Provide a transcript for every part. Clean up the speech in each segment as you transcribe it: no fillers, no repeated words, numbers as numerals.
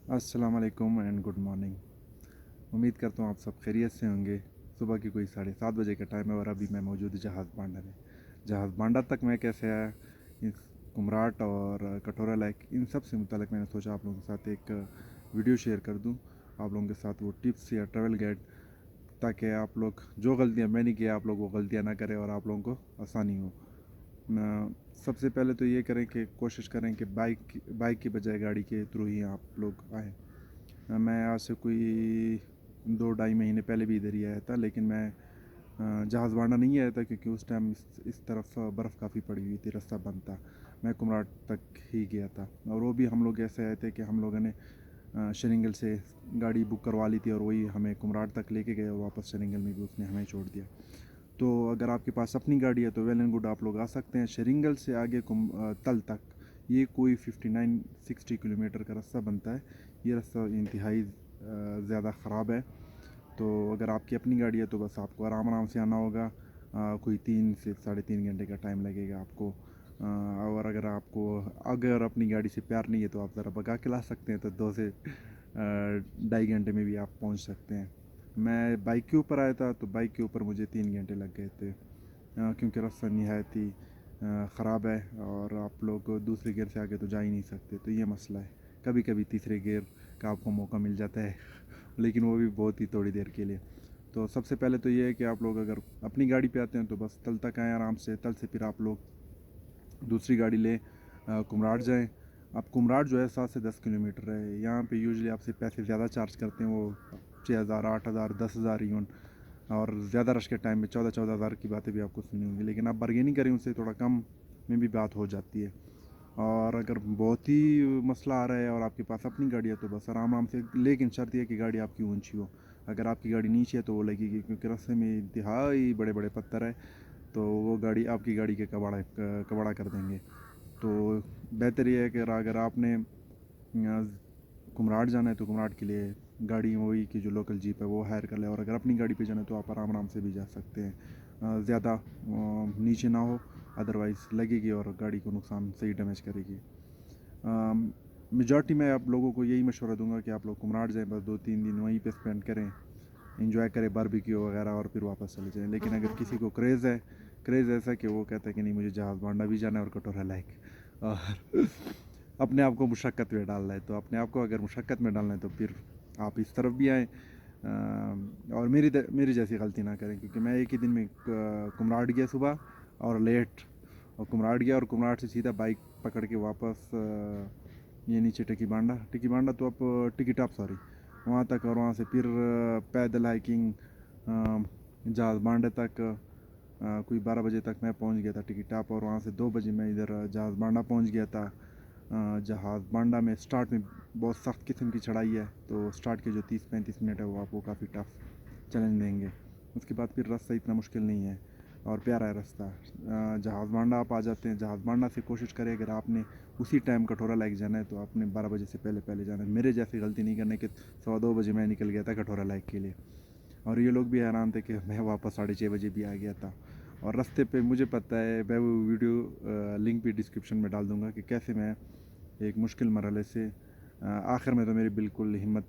अस्सलाम वालेकुम and good morning. उम्मीद करता हूँ आप सब खैरियत से होंगे। सुबह की कोई 7:30 बजे का टाइम है और अभी मैं मौजूद हूँ जहाज़ बांडा में। जहाज़ बांडा तक मैं कैसे आया, इस कुमराट और कटोरा लेक, इन सब से मुतालिक मैंने सोचा आप लोगों के साथ एक वीडियो शेयर कर दूँ, आप लोगों के साथ वो टिप्स या ट्रैवल गाइड, ताकि आप लोग जो गलतियाँ मैंने की आप लोग वो गलतियाँ ना करें और आप लोगों को आसानी हो। सबसे पहले तो ये करें कि कोशिश करें कि बाइक की बजाय गाड़ी के थ्रू ही आप लोग आएँ। मैं आज से कोई 2-2.5 महीने पहले भी इधर ही आया था, लेकिन मैं जहाज़ बांडा नहीं आया था क्योंकि उस टाइम इस तरफ बर्फ़ काफ़ी पड़ी हुई थी, रास्ता बंद था। मैं कुमराट तक ही गया था और वो भी हम लोग ऐसे आए थे कि हम लोगों ने शनिंगल से गाड़ी बुक करवा ली थी और वही हमें कुमराट तक लेके गए और वापस शनिंगल में भी उसने हमें छोड़ दिया। तो अगर आपके पास अपनी गाड़ी है तो वेल एंड गुड, आप लोग आ सकते हैं। शरिंगल से आगे तल तक ये कोई 59-60 किलोमीटर का रास्ता बनता है। ये रास्ता इंतहाई ज़्यादा ख़राब है। तो अगर आपकी अपनी गाड़ी है तो बस आपको आराम आराम से आना होगा। कोई 3 से 3.5 घंटे का टाइम लगेगा आपको। और अगर अपनी गाड़ी से प्यार नहीं है तो आप ज़रा भगा के ला सकते हैं, तो 2 से 2.5 घंटे में भी आप पहुंच सकते हैं। मैं बाइक के ऊपर आया था तो बाइक के ऊपर मुझे 3 घंटे लग गए थे, क्योंकि रास्ता नहायत ही ख़राब है और आप लोग दूसरे गियर से आगे तो जा ही नहीं सकते। तो ये मसला है। कभी कभी तीसरे गियर का आपको मौका मिल जाता है लेकिन वो भी बहुत ही थोड़ी देर के लिए। तो सबसे पहले तो ये है कि आप लोग अगर अपनी गाड़ी पे आते हैं तो बस तल तक आएँ आराम से। तल से फिर आप लोग दूसरी गाड़ी ले कुमराट जाएँ। अब कुमराट जो है 7 से 10 किलोमीटर है। यहाँ पे यूजुअली आपसे पैसे ज़्यादा चार्ज करते हैं, वो 6,000, 8,000, 10,000 इवन, और ज़्यादा रश के टाइम में 14,000 की बातें भी आपको सुनी होंगी। लेकिन आप बार्गेनिंग करें उनसे थोड़ा कम में भी बात हो जाती है। और अगर बहुत ही मसला आ रहा है और आपके पास अपनी गाड़ी है तो बस आराम आराम से, लेकिन शर्त यह कि गाड़ी आपकी ऊंची हो। अगर आपकी गाड़ी नीचे है तो वो लगेगी, क्योंकि रास्ते में इंतहाई बड़े बड़े पत्थर है, तो वो गाड़ी आपकी गाड़ी के कबाड़ा कर देंगे। तो बेहतर ये है कि अगर आपने कुमराट जाना है तो कुमराट के लिए गाड़ी वही की जो लोकल जीप है वो हायर कर ले, और अगर अपनी गाड़ी पे जाना है तो आप आराम आराम से भी जा सकते हैं। ज़्यादा नीचे ना हो, अदरवाइज़ लगेगी और गाड़ी को नुकसान सही डैमेज करेगी। मेजॉरिटी में आप लोगों को यही मशवरा दूंगा कि आप लोग कुमराट जाएं, बस 2-3 दिन वहीं पे स्पेंड करें, इंजॉय करें बारबेक्यू वगैरह, और फिर वापस चले जाएं। लेकिन अगर किसी को क्रेज़ ऐसा कि वो कहता है कि नहीं मुझे जहाज़ बांडा भी जाना है और कटोरा लाइक, और अपने आप को मुशक्क़त में डालना है, तो अपने आप को अगर मुशक्क़त में डालना है तो फिर आप इस तरफ भी आएँ। और मेरी जैसी गलती ना करें, क्योंकि मैं एक ही दिन में कुमराट गया सुबह और लेट, और कुमराट गया और कुमराट से सीधा बाइक पकड़ के वापस ये नीचे टिकी बांडा तो अब टिकी टॉप सॉरी, वहाँ तक, और वहाँ से फिर पैदल हाइकिंग जहाज़ बांडे तक। कोई 12 बजे तक मैं पहुँच गया था टिकी टॉप, और वहाँ से 2 बजे मैं इधर जहाज़ बांडा पहुँच गया था। जहाज़ बांडा में स्टार्ट में बहुत सख्त किस्म की चढ़ाई है, तो स्टार्ट के जो 30-35 मिनट है वो आपको काफ़ी टफ चैलेंज देंगे। उसके बाद फिर रास्ता इतना मुश्किल नहीं है और प्यारा है रास्ता। जहाज़ बांडा आप आ जाते हैं, जहाज़ बांडा से कोशिश करें अगर आपने उसी टाइम कटोरा लाइक जाना है तो आपने 12 बजे से पहले पहले जाना है। मेरे जैसी गलती नहीं करने के 2:15 बजे मैं निकल गया था कटोरा लाइक के लिए, और ये लोग भी हैरान थे कि मैं वापस 6:30 बजे भी आ गया था। और रास्ते पे मुझे पता है, मैं वो वीडियो लिंक भी डिस्क्रिप्शन में डाल दूँगा कि कैसे मैं एक मुश्किल मरहले से आखिर में तो मेरी बिल्कुल हिम्मत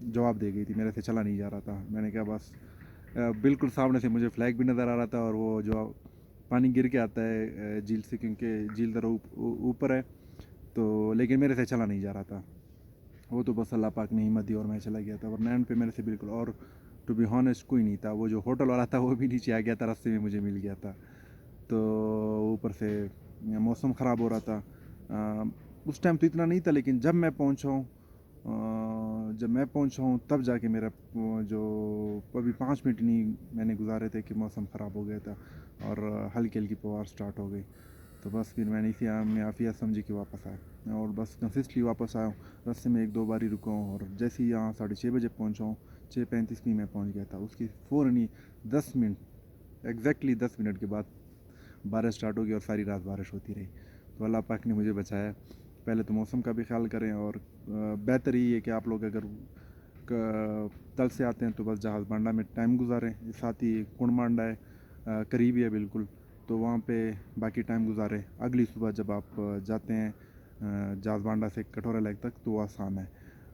जवाब दे गई थी, मेरे से चला नहीं जा रहा था। मैंने कहा बस, बिल्कुल सामने से मुझे फ्लैग भी नज़र आ रहा था और वो जो पानी गिर के आता है झील से, क्योंकि झील ज़रा ऊपर है, तो लेकिन मेरे से चला नहीं जा रहा था। वो तो बस अल्लाह पाक ने हिम्मत दी और मैं चला गया था, वरना एंड पे मेरे से बिल्कुल, और टू बी हॉनेस्ट कोई नहीं था। वो जो होटल वाला था वो भी नीचे आ गया था, रास्ते में मुझे मिल गया था। तो ऊपर से मौसम ख़राब हो रहा था। उस टाइम तो इतना नहीं था, लेकिन जब मैं पहुंचा हूँ तब जाके मेरा जो अभी 5 मिनट नहीं मैंने गुजारे थे कि मौसम ख़राब हो गया था और हल्की हल्की फुहार स्टार्ट हो गई। तो बस फिर मैंने इसी में आफिया समझी कि वापस आया, और बस कंसिस्टली वापस आया हूँ। रास्ते में 1-2 बार ही रुका हूँ, और जैसे ही यहाँ 6:30 बजे पहुँचा हूँ, 6:35 में मैं पहुँच गया था। उसकी फ़ौरन ही 10 मिनट, एग्जैक्टली 10 मिनट के बाद बारिश स्टार्ट हो गई और सारी रात बारिश होती रही। तो अल्लाह पाक ने मुझे बचाया। पहले तो मौसम का भी ख्याल करें, और बेहतर ये है कि आप लोग अगर तल से आते हैं तो बस जहाज़ बांडा में टाइम गुजारें। साथ ही कुंड बांडा है, करीब ही है बिल्कुल, तो वहाँ पे बाकी टाइम गुजारें। अगली सुबह जब आप जाते हैं जहाज़ बांडा से कटोरा लेक तक, तो वो आसान है।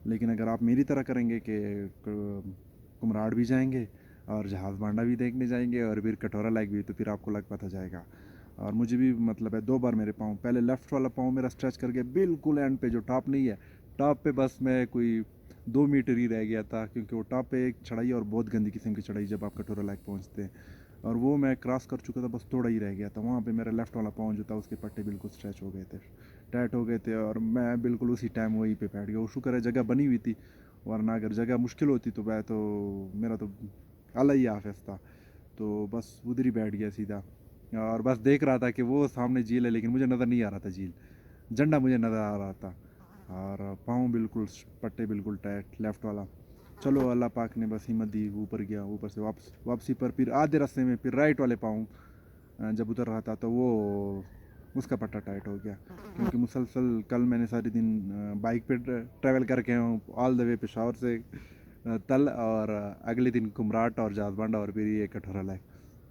लेकिन अगर आप मेरी तरह करेंगे कि कुमराड भी जाएंगे और जहाज़ बांडा भी देखने जाएंगे और फिर कटोरा लेक भी, तो फिर आपको लग पता जाएगा। और मुझे भी मतलब है 2 बार मेरे पाँव, पहले लेफ़्ट वाला पाँव मेरा स्ट्रेच करके बिल्कुल एंड पे, जो टॉप नहीं है, टॉप पे बस मैं कोई 2 मीटर ही रह गया था, क्योंकि वो टॉप पे एक चढ़ाई है और बहुत गंदी किस्म की चढ़ाई जब आप कटोरा लेक पहुंचते हैं, और वो मैं क्रॉस कर चुका था, बस थोड़ा ही रह गया था। वहाँ पे मेरा लेफ़्ट वाला पाँव जो था उसके पट्टे बिल्कुल स्ट्रेच हो गए थे, टाइट हो गए थे, और मैं बिल्कुल उसी टाइम वहीं पे बैठ गया। वो शुक्र है जगह बनी हुई थी, वरना अगर जगह मुश्किल होती तो मैं तो, मेरा तो अल्लाह ही हाफ़िज़ था। तो बस उधर ही बैठ गया सीधा, और बस देख रहा था कि वो सामने झील है, लेकिन मुझे नज़र नहीं आ रहा था झील, झंडा मुझे नज़र आ रहा था, और पाँव बिल्कुल पट्टे बिल्कुल टाइट लेफ़्ट वाला। चलो अल्लाह पाक ने बस हिम्मत दी, ऊपर गया, ऊपर से वापसी पर फिर आधे रास्ते में फिर राइट वाले पाँव जब उतर रहा था, तो वो उसका पट्टा टाइट हो गया, क्योंकि मुसलसल कल मैंने सारे दिन बाइक पे ट्रैवल करके हूँ, ऑल द वे पेशावर से तल, और अगले दिन कुमराट और जाजबांडा, और फिर ये कटोरा लेक।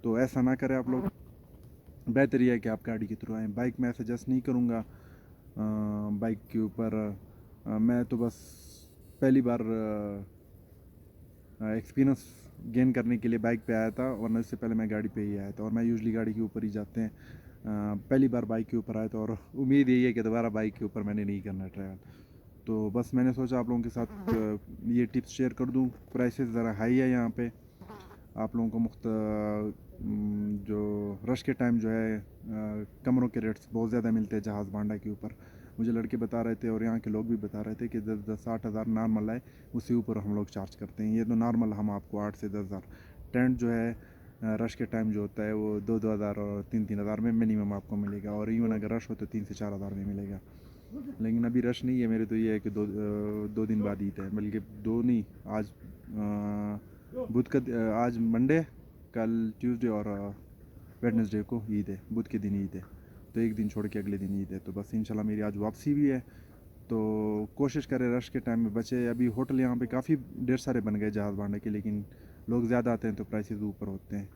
तो ऐसा ना करें आप लोग, बेहतर ये है कि आप गाड़ी के थ्रू आएँ। बाइक मैं सजेस्ट नहीं करूँगा बाइक के ऊपर। मैं तो बस पहली बार एक्सपीरियंस गेन करने के लिए बाइक पे आया था, वरना इससे पहले मैं गाड़ी पे ही आया था, और मैं यूजली गाड़ी के ऊपर ही जाते हैं। पहली बार बाइक के ऊपर आया था, और उम्मीद यही है कि दोबारा बाइक के ऊपर मैंने नहीं करना ट्रैवल। तो बस मैंने सोचा आप लोगों के साथ ये टिप्स शेयर कर दूं। प्राइसेस ज़रा हाई है यहाँ पे, आप लोगों को जो रश के टाइम जो है कमरों के रेट्स बहुत ज़्यादा मिलते हैं जहाज़ बांडा के ऊपर। मुझे लड़के बता रहे थे और यहाँ के लोग भी बता रहे थे कि 10-60 हज़ार नॉर्मल है, उससे ऊपर हम लोग चार्ज करते हैं। ये तो नॉर्मल हम आपको 8 से 10 हज़ार, टेंट जो है रश के टाइम जो होता है वो 2-2 हज़ार और 3-3 हज़ार में मिनिमम आपको मिलेगा, और इवन अगर रश हो तो 3 से 4 हज़ार में मिलेगा। लेकिन अभी रश नहीं है मेरे, तो ये है कि 2 दिन बाद ईद है, बल्कि 2 नहीं, आज बुध का आज मंडे, कल ट्यूसडे और वेडनेसडे को ईद है, बुध के दिन ईद है, तो एक दिन छोड़ के अगले दिन ईद है। तो बस इंशाल्लाह मेरी आज वापसी भी है, तो कोशिश करें रश के टाइम में बचे। अभी होटल यहाँ पे काफ़ी ढेर सारे बन गए जहाज़ बांडे के, लेकिन लोग ज़्यादा आते हैं तो प्राइसेस ऊपर होते हैं,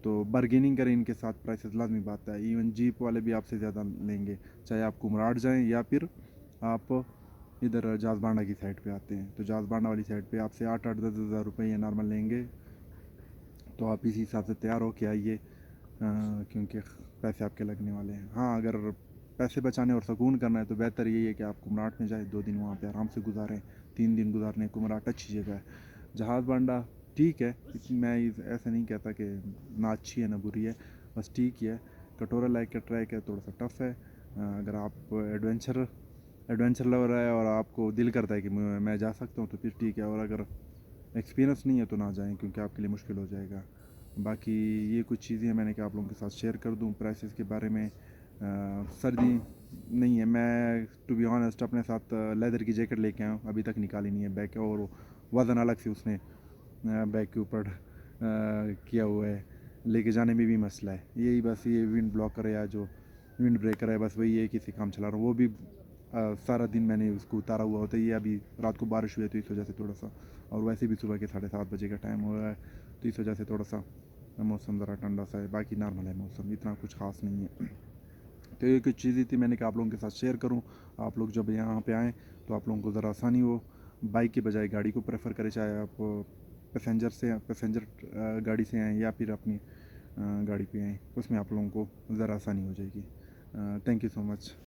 तो बार्गेनिंग करें इनके साथ, प्राइसेस लाजमी बात है। इवन जीप वाले भी आपसे ज़्यादा लेंगे, चाहे आप कुमराट जाएँ या फिर आप इधर जहाज़ बांडा की साइड पे आते हैं, तो जहाज़ बांडा वाली साइड पे आपसे 8-8 10 हज़ार रुपये नॉर्मल लेंगे। तो आप इसी हिसाब से तैयार हो के आइए, क्योंकि पैसे आपके लगने वाले हैं। हाँ, अगर पैसे बचाने और सुकून करना है तो बेहतर यही है कि आप कुमराट में जाए, 2 दिन वहाँ पे आराम से गुजारें, 3 दिन गुजारने। कुमराट अच्छी जगह है, जहाज़ बांडा ठीक है, मैं ऐसा नहीं कहता कि ना अच्छी है ना बुरी है, बस ठीक ही है। कटोरा लेक का ट्रैक है, थोड़ा सा टफ है। अगर आप एडवेंचर लवर है और आपको दिल करता है कि मैं जा सकता हूँ, तो फिर ठीक है, और अगर एक्सपीरियंस नहीं है तो ना जाएं, क्योंकि आपके लिए मुश्किल हो जाएगा। बाकी ये कुछ चीज़ें मैंने कहा आप लोगों के साथ शेयर कर दूं प्राइसेस के बारे में। सर्दी नहीं है, मैं टू बी ऑनेस्ट अपने साथ लेदर की जैकेट लेके आया हूँ, अभी तक निकाली नहीं है बैग, और वज़न अलग से उसने बैग के ऊपर किया हुआ है, लेके जाने में भी मसला है। यही बस ये विंड ब्लॉकर है या जो विंड ब्रेकर है, बस वही है, किसी काम चला रहा हूँ, वो भी सारा दिन मैंने उसको उतारा हुआ होता है। ये अभी रात को बारिश हुई है तो इस वजह से थोड़ा सा, और वैसे भी सुबह के 7:30 बजे का टाइम हो रहा है, तो इस वजह से थोड़ा सा मौसम ज़रा ठंडा सा है, बाकी नॉर्मल है मौसम, इतना कुछ ख़ास नहीं है। तो ये कुछ चीज़ें थी मैंने कहा आप लोगों के साथ शेयर करूँ। आप लोग जब यहाँ पे आएँ तो आप लोगों को ज़रा आसानी हो, बाइक के बजाय गाड़ी को प्रेफर करें, चाहे आप पैसेंजर गाड़ी से आएँ या फिर अपनी गाड़ी पे आएँ, उसमें आप लोगों को ज़रा आसानी हो जाएगी। Thank you so much.